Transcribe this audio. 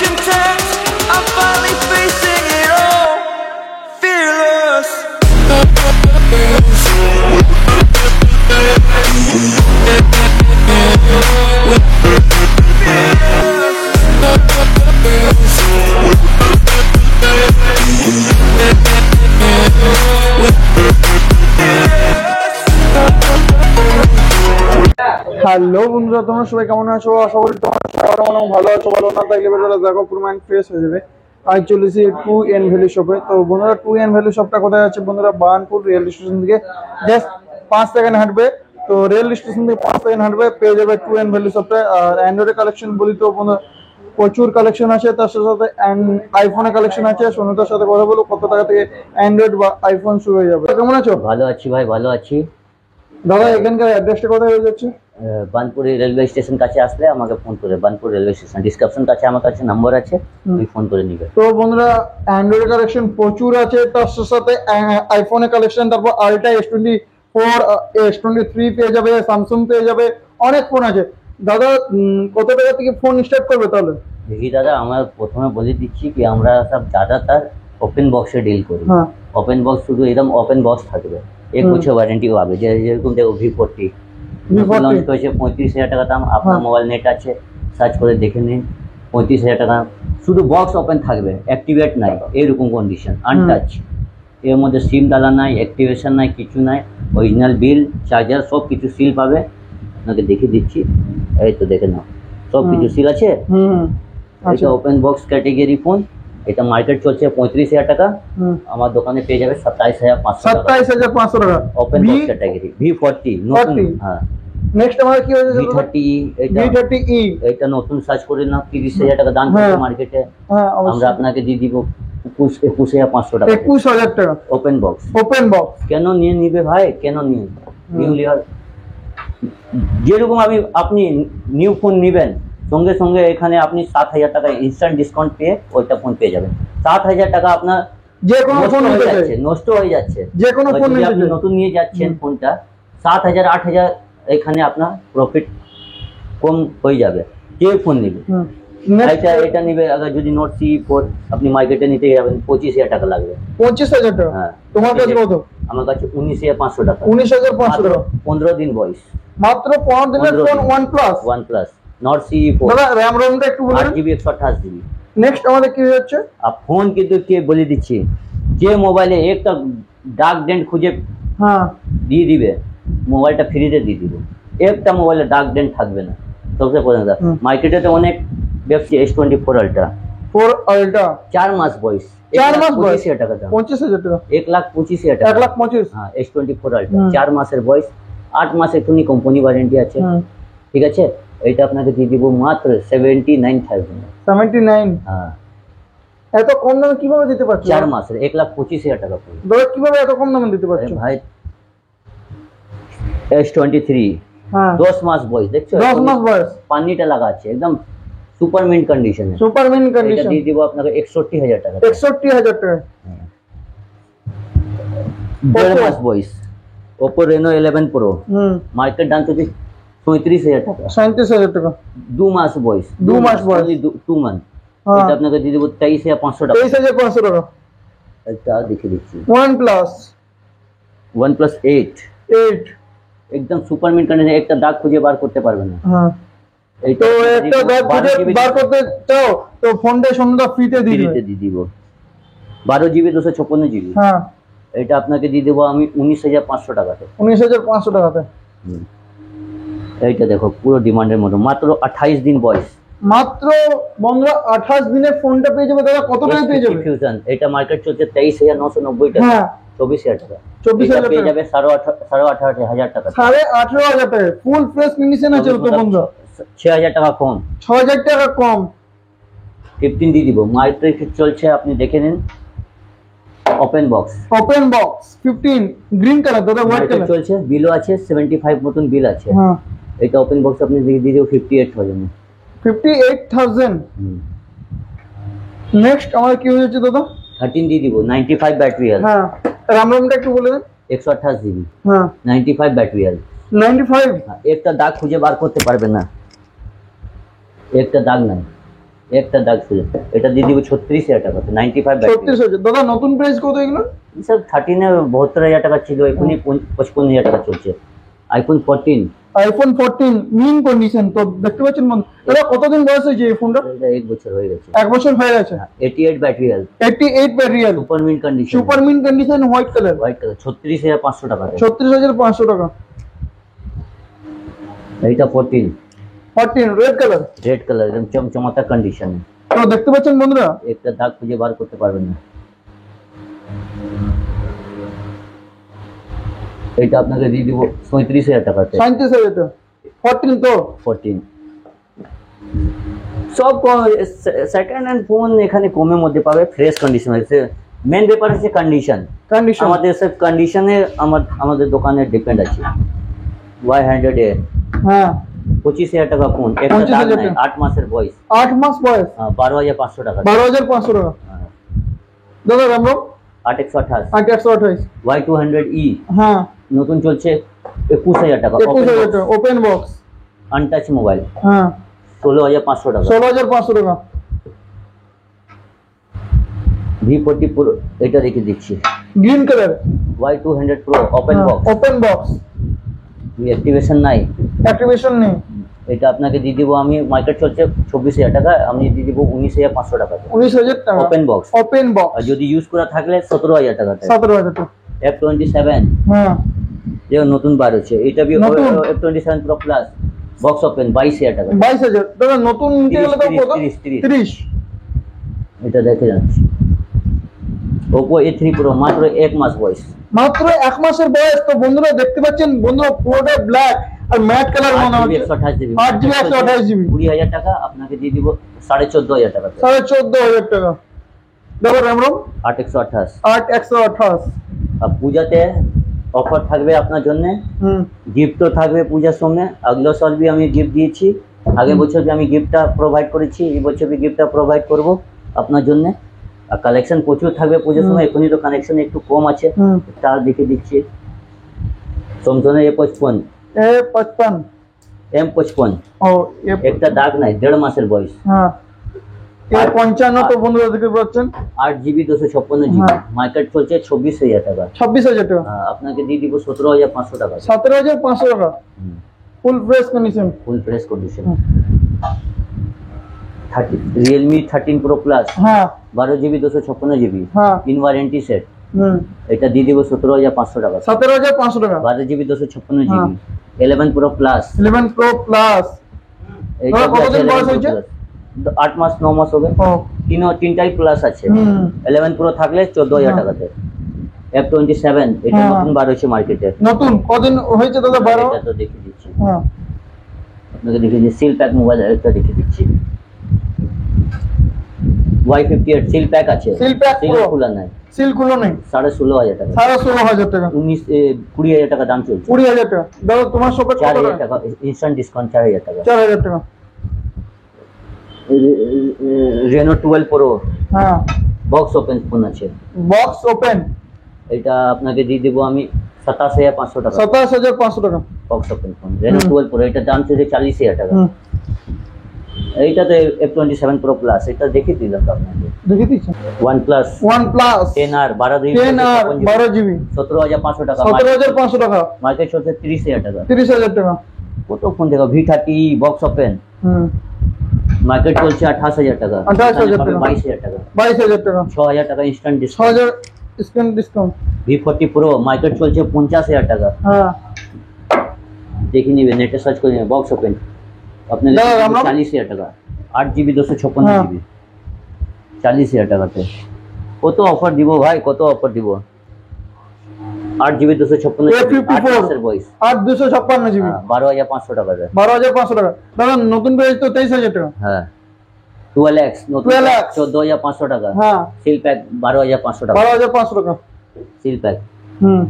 content. I'm finally facing it all, fearless. Hello বন্ধুরা, তোমরা সবাই কেমন আছো? আশা করি তোমরা সবাই ভালো আছো। ভালো না থাকলে ভিডিওটা দেখো, পুরো মাইন্ড ফ্রেশ হয়ে যাবে। আজ চলেছি 2N ভ্যালু শপে। তো বন্ধুরা, 2N ভ্যালু শপটা কোথায় আছে বন্ধুরা? বার্নপুর রেল স্টেশন থেকে জাস্ট 5 সেকেন্ড হাঁটবে। তো রেল স্টেশন থেকে 5 সেকেন্ড হাঁটবে, পেয়ে যাবে 2N ভ্যালু শপটা। আর অ্যান্ড্রয়েড কালেকশন বলি তো বন্ধুরা প্রচুর কালেকশন আছে, তার সাথে আইফোনের কালেকশন আছে। সোনুদার সাথে কথা বলো কত টাকা থেকে অ্যান্ড্রয়েড বা আইফোন শুরু হয়ে যাবে। কেমন আছো? ভালো আছি ভাই, ভালো আছি দাদা। এখানকার অ্যাড্রেসটা কোথায় হয়ে যাচ্ছে? বানপুর রেলওয়ে স্টেশন কাছে আসলে আমাকে ফোন করে, বানপুর রেলওয়ে স্টেশন ডিসক্রিপশন কাছে আমার কাছে নাম্বার আছে, তুমি ফোন করে নিবে। তো বন্ধুরা, অ্যান্ড্রয়েড কালেকশন প্রচুর আছে, তার সাথে আইফোনের কালেকশন, তারপর আলট্রা S24 S23 পেয়ে যাবে, স্যামসাং পেয়ে যাবে, অনেক ফোন আছে। দাদা কত টাকা থেকে ফোন স্টার্ট করবে তাহলে? দেখি দাদা, আমরা প্রথমে বলে দিচ্ছি কি আমরা সব ज़्यादातर ওপেন বক্সে ডিল করি। ওপেন বক্স শুধু একদম ওপেন বক্স থাকবে, 1 বছর ওয়ারেন্টি পাবে। যেরকম দেখো V40 লঞ্চ করেছে 35,000 টাকা দাম। আপনার মোবাইল নেট আছে, সার্চ করে দেখে নিন। 35,000 টাকা শুধু বক্স ওপেন থাকবে, অ্যাক্টিভেট নাই, এরকম কন্ডিশন, আনটাচ। এর মধ্যে সিম ডালা নাই, অ্যাক্টিভেশন নাই, কিছু নাই। অরিজিনাল বিল, চার্জার সব কিছু সিল পাবে। আপনাকে দেখে দিচ্ছি, এই তো দেখে নাও, সব কিছু সিল আছে। এটা ওপেন বক্স ক্যাটেগরি ফোন। এটা মার্কেট চলছে 35,000 টাকা, আমার দোকানে পেয়ে যাবে 27,500 টাকা। 27,500 টাকা ওপেন বক্স ক্যাটেগরি V40 নতুন। হ্যাঁ, নেক্সট আমার কি হয়েছে? V30 V30e এটা নতুন সার্চ করে নাও, 30,000 টাকা দাম চলছে মার্কেটে। আমরা আপনাকে দিয়ে দিব 21,500 টাকা। 21,000 টাকা ওপেন বক্স। ওপেন বক্স কেন নিয়ে নিবে ভাই, কেন নিয়ে নিউ লিয়ার? যেরকম আপনি নিউ ফোন নেবেন, সঙ্গে সঙ্গে এখানে আপনি 7,000 টাকা ইনস্ট্যান্ট ডিসকাউন্ট পেয়ে ওইটা ফোন পেয়ে যাবেন। 7,000 টাকা আপনার যে কোনো ফোন নিতে যাচ্ছে, নষ্ট হয়ে যাচ্ছে। যে কোনো ফোন নিতে আপনি নতুন নিয়ে যাচ্ছেন ফোনটা, 7,000 8,000 এখানে আপনার প্রফিট কম হয়ে যাবে। যে ফোন নেবে এটা নিবে, আগে যদি নোট C4 আপনি মার্কেটে নিতে যাবেন 25,000 টাকা লাগবে। 25,000 টাকা? হ্যাঁ। তোমার কাছে কত? আমার কাছে 19,500 টাকা। 19,500 টাকা 15 দিন বয়স, মাত্র 15 দিনের ফোন। OnePlus not CE4। দাদা RAM ROMটা একটু বলুন। 8GB 128GB। নেক্সট আমাদের কি হচ্ছে? अब फोन কিন্তু কে বলে দিচ্ছি, যে মোবাইলে একটা ডার্ক ডেন্ট খুঁজে দিয়ে দিবে, মোবাইলটা ফ্রিতে দিয়ে দিব। একটা মোবাইলে ডার্ক ডেন্ট থাকবে না। সবচেয়ে প্রধান কথা, মার্কেটে তো অনেক দেখছি S24 আলট্রা 4 মাস বয়স, 4 মাস বয়স, 25,000 টাকা দাম। 25,000 টাকা, 1,25,000 টাকা। 1,25,000। হ্যাঁ, S24 আলট্রা 4 মাসের বয়স, 8 মাস একটু কোম্পানি ওয়ারেন্টি আছে। ঠিক আছে, এটা আপনাকে দিয়ে দিব মাত্র 79,000। 79? হ্যাঁ। এত কম দামে কিভাবে দিতে পারছো? 4 মাসের 1,25,000 টাকা পড়বে। দাদা কিভাবে এত কম দামে দিতে পারছো? ভাই S23 10 মাস বয়স, দেখছো? 10 মাস বয়স, পানিটা লাগা আছে, একদম সুপার মিন্ট কন্ডিশনে। Super mint condition. এটা দিয়ে দিব আপনাকে 61,000 টাকা। 61,000 টাকা। 1.5 মাস বয়স, Oppo Reno 11 Pro মার্কেট দাম চলছে 37,000 টাকা। 37,000 টাকা। 2 মাস বয়স, 2 মাস বয়স, 2 মান্থ। এটা আপনাকে দিয়ে দিব 23,500 টাকা। 23,500 টাকা। এটা দেখে দিচ্ছি, OnePlus 8 একদম সুপার মিন্ট কন্ডিশন, একটা দাগ খুঁজে বার করতে পারবে না। তো একটা দাগ খুঁজে বার করতে চাও তো ফোনটা সন্ধ্যা ফ্রিতে দিয়ে দিব। 12GB 256GB। হ্যাঁ, এটা আপনাকে দিয়ে দেবো আমি 19,500 টাকাতে। 19,500 টাকাতে। এইটা দেখো, পুরো ডিমান্ডের মতো, মাত্র 28 দিন বয়স। মাত্র বন্ধুরা 28 দিনের ফোনটা পেয়ে যাবে। দাদা কত টাকা পেয়ে যাবে? ফিউশন এটা মার্কেট চলছে 23,990 টাকা। হ্যাঁ, 24,000 টাকা। 24,000 পেয়ে যাবে 18,500 টাকা। 18,500 টাকা ফুল ফ্রেশ কন্ডিশন আছে তো বন্ধুরা। 6,000 টাকা কম, 6,000 টাকা কম। 15 দিয়ে দিব, মার্কেট চলছে আপনি দেখে নিন। ওপেন বক্স 15 গ্রিন কালার, দাদা হোয়াইট কালার চলছে, বিলও আছে 75 মতন বিল আছে। হ্যাঁ, এটা ওপেন বক্স আপনি দিয়ে দিব 58,000। 58,000। নেক্সট আমার কি হয়েছে দাদা? 13 দিয়ে দিব, 95 ব্যাটারি হেলথ। হ্যাঁ, RAM ROMটা একটু বলে দেন। 128GB। হ্যাঁ, 95 ব্যাটারি হেলথ। 95? একটা দাগ খুঁজে বার করতে পারবে না, একটা দাগ নাই। একটা দাগ ছিল, এটা দিয়ে দিব 36,000 টাকাতে, 95 ব্যাটারি। 36,000 দাদা নতুন প্রাইস কত এগুলো? স্যার 13 এ 72,000 টাকা ছিল, এখনই 55,000 টাকা চলছে। আইফোন 14, আইফোন 14 মিন কন্ডিশন তো দেখতে পাচ্ছেন বন্ধু। দাদা কতদিন বয়স হয়েছে এই ফোনটা? এটা 1 বছর হয়ে গেছে। 1 বছর হয়ে গেছে। 88 ব্যাটারি হেলথ, 88 ব্যাটারিয়াল, super mint condition, super mint condition, white colour, 36,500 টাকা। 36,500 টাকা। এইটা 14 রেড কালার, রেড কালার, একদম চমচমাতা কন্ডিশন। তো দেখতে পাচ্ছেন বন্ধুরা, একটা দাগ খুঁজে বার করতে পারবেন না। এটা আপনাকে দিয়ে দিব 37,000 টাকাতে। 37,000 টাকা। 14 তো 14 সব সেকেন্ড হ্যান্ড ফোন এখানে কমের মধ্যে পাবে, ফ্রেশ কন্ডিশন আছে। মেন ব্যাপার হচ্ছে কন্ডিশন। আমাদের সব কন্ডিশনে আমাদের দোকানে ডিপেন্ড আছে। Y100 এ হ্যাঁ 25,000 টাকা ফোন, একটা দাগ 25,000 নাই, টাকা। 8 মাসের বয়স, 8 মাস বয়স, 12,500 টাকা। 12,500 টাকা। হ্যাঁ, দাদা রাম রাম। 8/128 828। Y200E হ্যাঁ নতুন চলছে 21,000 টাকা। 21,000 টাকা ওপেন বক্স। আনটাচ মোবাইল হ্যাঁ 16,500 টাকা। 16,500 টাকা। V40 Pro এটা রেখে দিচ্ছি। Green colour, Y200 Pro open box, open box, activation নাই, অ্যাক্টিভেশন নেই। এটা আপনাকে দিয়ে দিব আমি, মার্কেট চলছে 24,000 টাকা, আমি দিয়ে দিব 19,500 টাকা। 19,000 টাকা ওপেন বক্স, ওপেন বক্স। আর যদি ইউজ করা থাকলে 17,000 টাকা। 17,000 টাকা। F27 হ্যাঁ যে নতুন বার হচ্ছে, এটা নতুন। F27 Pro Plus box open 22,000 টাকা। 22,000 দাদা নতুন নিতে গেলে তো কত? 30। এটা দেখে যাচ্ছি Oppo A3 Pro মাত্র 1 মাস বয়স, মাত্র 1 মাসের বয়স। তো বন্ধুরা দেখতে পাচ্ছেন বন্ধুরা, পুরোটা ব্ল্যাক আর ম্যাট কালার মনে হচ্ছে। 128 জিবি, 8 জিবি 128 জিবি, 20,000 টাকা, আপনাকে দিয়ে দিব 14,500 টাকা। 14,500 টাকা। দাদা রাম রাম। 8/128। 8,128। আর পূজাতে অফার থাকবে আপনার জন্য, হুম গিফটও থাকবে পূজার সময়। আগলো সাল भी আমি গিফট দিয়েছি, আগের বছর भी আমি গিফটটা প্রোভাইড করেছি, এই বছর भी গিফটটা প্রোভাইড করব আপনার জন্য। আর কালেকশন প্রচুর থাকবে পূজার সময়, এখনই তো কালেকশন একটু কম আছে, হুম। তার দেখে দিচ্ছি। Samsung A55 A55। M55, ও একটা দাগ নাই, 1.5 মাসের বয়স, হ্যাঁ A55 তো বন্ধুরা দেখতে পাচ্ছেন। 8GB 256 GB, হ্যাঁ। মার্কেট চলছে 24,000 টাকা। 26,000 টাকা। আপনাকে দিয়ে দিব 17,500 টাকা। 17,500 টাকা full fresh condition. Full fresh condition. 30 Realme 13 Pro Plus হ্যাঁ 12GB 256GB, হ্যাঁ ইন ওয়ারেন্টি সেট, হুম এটা দিয়ে দিব 17,500 টাকা। 17,500 টাকা। 12GB 256GB, হ্যাঁ। 11 Pro Plus, 11 Pro Plus। এইটা দাদা, কতদিন আছে 11 বয়স Pro হয়েছে? Plus, 8 মাস 9 মাস হবে। ও তিনটাই প্লাস আছে। হুম 11 Pro থাকলে 14,000 হ্যাঁ। টাকাতে। F27 এটা হ্যাঁ। নতুন বার হয়েছে মার্কেটে, নতুন কদিন হয়েছে দাদা? 12। এটা তো দেখে দিচ্ছি হ্যাঁ আপনাকে, দেখে দিচ্ছি সিল প্যাক মোবাইল, একটা দেখে দিচ্ছি। Y58 সিল প্যাক আছে, Seal pack সিল পুরো। খোলা নাই, সিল খুলো নেই। 16,500 টাকা। 16,500 টাকা। 20,000 টাকা দাম চলছে। 20,000 টাকা। দাদা তোমার শপে কত 4,000 টাকা? টাকা ইনস্ট্যান্ট ডিসকাউন্ট, 4,000 টাকা। 4,000 টাকা। Reno 12 Pro হ্যাঁ বক্স ওপেন ফোন আছে, বক্স ওপেন। এটা আপনাকে দিয়ে দেবো আমি 27,500 টাকা। 27,500 টাকা। বক্স ওপেন ফোন Reno হুম। 12 Pro, এটা দাম চলছে 40,000 টাকা। হুম এইটাতে F27 Pro Plus, এটা দেখিয়ে দিলাম তো আপনাকে। দেখে দিচ্ছি। OnePlus OnePlus 10R 12 10R 12 GB, 17,500 টাকা। 17,500 টাকা। মার্কেট চলছে 30,000 টাকা। 30,000 টাকা। কত ফোন দেখো, V30 বক্স ওপেন হুম মার্কেট চলছে 28,000 টাকা, 28,000 টাকা। 22,000 টাকা। 22,000 টাকা। 6,000 টাকা instant discount. 6,000 screen discount. V40 Pro market চলছে 50,000 টাকা। হ্যাঁ দেখে নিবে, নেটে সার্চ করে নিবে, বক্স ওপেন আপনার দাদা, আমরা- 40,000 টাকা। 8GB 256GB, 40,000 টাকাতে। কত অফার দিব ভাই, কত অফার দিব। 8GB 256GB, 8 মাসের বয়স, 8,256 জিবি, 12,500 টাকা। 12,500 টাকা। দাদা নতুন প্রাইস তো 23,000 টাকা। হ্যাঁ 12X নতুন 12X 14,500 টাকা। হ্যাঁ সিল প্যাক 12,500 টাকা। 12,500 টাকা। সিল প্যাক হুম